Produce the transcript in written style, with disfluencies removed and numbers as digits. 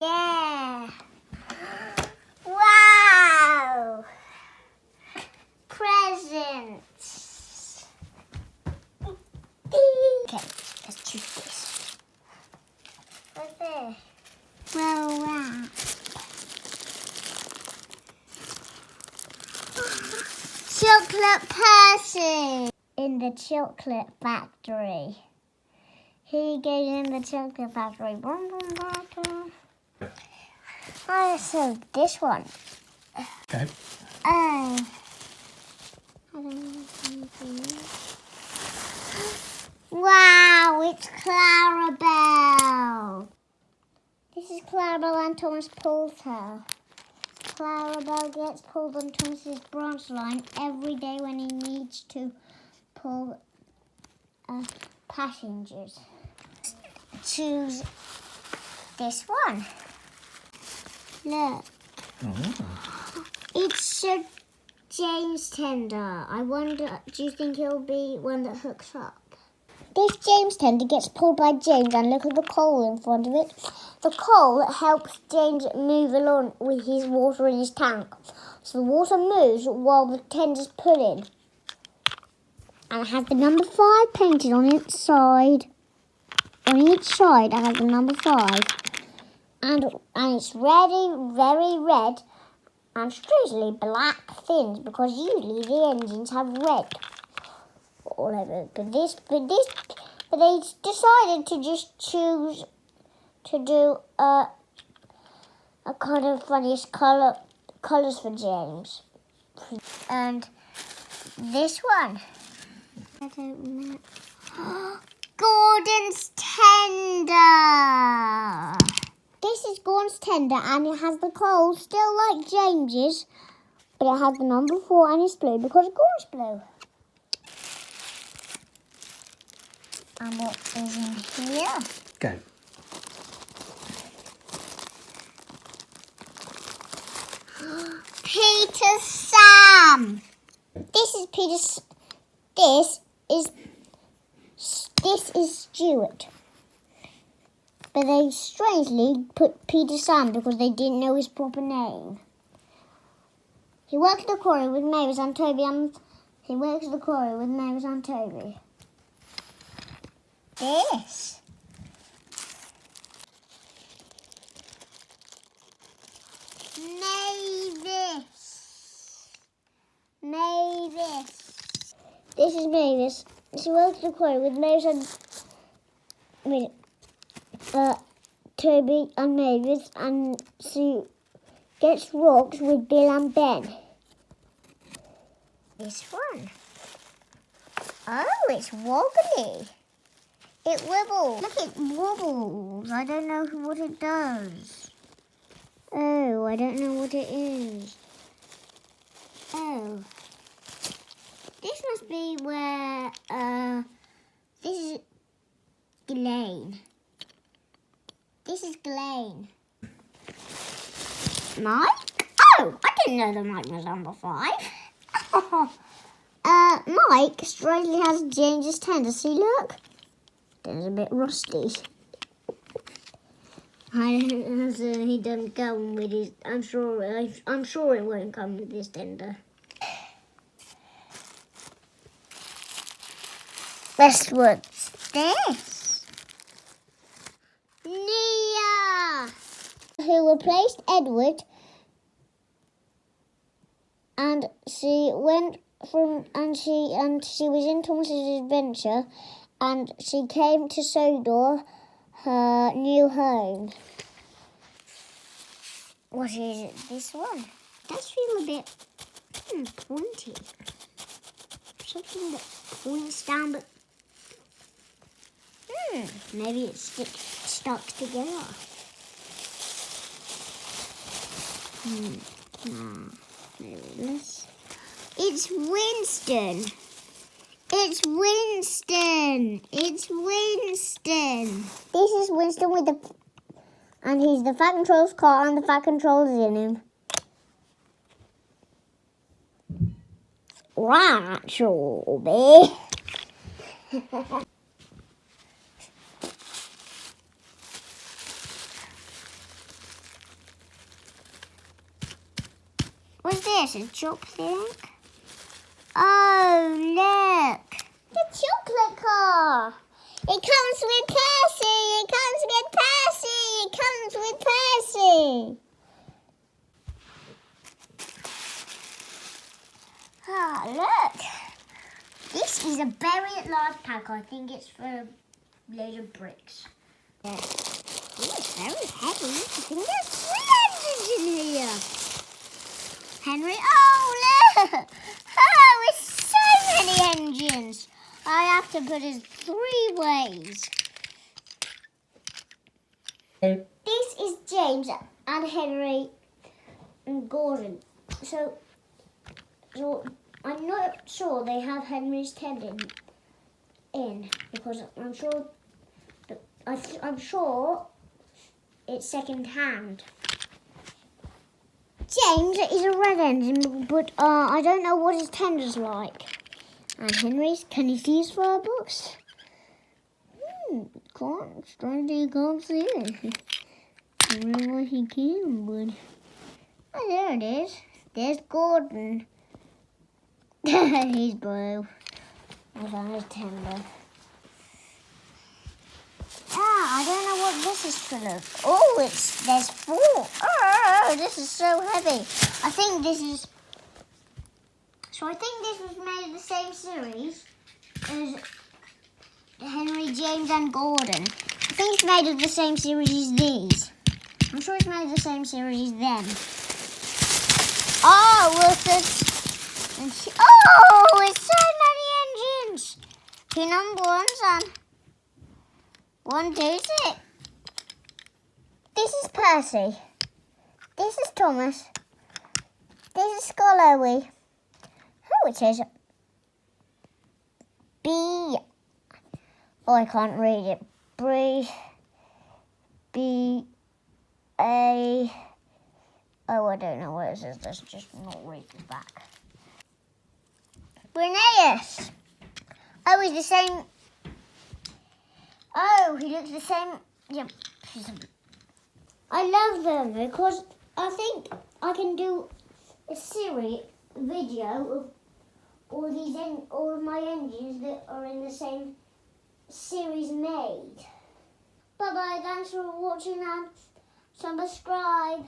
Yeah. Wow. Presents. Okay, let's choose this. What's this? Unwrap. Chocolate person in the chocolate factory. He goes in the chocolate factory. Boom, boom, boom. Oh, so this one. Okay. Oh. I don't know anything. Wow, it's Clarabelle. This is Clarabelle and Thomas pulls her. Clarabelle gets pulled on Thomas's branch line every day when he needs to pull passengers. Choose this one. Look. Oh. It's a James tender. I wonder, do you think it'll be one that hooks up? This James tender gets pulled by James, and look at the coal in front of it. The coal helps James move along with his water in his tank. So the water moves while the tender's pulling. And it has the number 5 painted on its side. On each side it has the number 5. And it's very red and strangely black fins, because usually the engines have red all over. But they decided to just choose to do a kind of funniest colours for James. And this one, I don't know. Gordon's tender. This is Gordon's tender, and it has the coal still like James's, but it has the number 4 and it's blue because Gordon's blue. And what is in here? Go. Peter Sam. This is Stuart. But they strangely put Peter Sam because they didn't know his proper name. He works at the quarry with Mavis and Toby, This. Mavis. This is Mavis. She works at the quarry with Mavis and Toby and Mavis, and she gets rocks with Bill and Ben. This one. Oh, it's wobbly. It wobbles. Look, it wobbles. I don't know what it does. Oh, I don't know what it is. Oh. This must be where, this is Ghislaine. This is Ghislaine. Mike? Oh, I didn't know the Mike was number 5. Mike strangely has James's tender. See, look. It's a bit rusty. He doesn't come with his. I'm sure it won't come with his tender. What's this? Nia, who replaced Edward, and she went from she was in Thomas's adventure, and she came to Sodor, her new home. What is it? This one? It does feel a bit pointy. Something that points down, but maybe it's stuck together. Maybe this. It's Winston. It's Winston. It's Winston. This is Winston and he's the Fat Control's car, and the Fat Control's in him. Right, Shelby. this? A chocolate thing? Oh, look. The chocolate car. It comes with Percy. It comes with Percy. It comes with Percy. Ah, look. This is a very large pack. I think it's for a load of bricks. Yeah. Oh, it's very heavy. I think there's 300 in here. Henry, oh, look. Oh, it's so many engines. I have to put it 3 ways. This is James and Henry and Gordon. So I'm not sure they have Henry's tendon in because I'm sure it's second hand. James is a red engine, but I don't know what his tender's like. And Henry's, can you see his firebox? Can't. Stranger, you can't see it. I don't know why he can, but... Oh, there it is. There's Gordon. He's blue. I found his tender. I don't know what this is full of. Oh, there's 4. Oh, this is so heavy. I think this was made of the same series as Henry, James and Gordon. I think it's made of the same series as these. I'm sure it's made of the same series as them. Oh, look at... Oh, it's so many engines. 2 number 1s and 1, 2, 6. This is Percy. This is Thomas. This is Scollowy. Oh, it says B. Oh, I can't read it. B. A. Oh, I don't know what it says. Let's just not read the back. Linnaeus. Oh, he's the same. Oh, he looks the same. Yep. I love them because I think I can do a video of all of my engines that are in the same series made. Bye bye, thanks for watching and subscribe.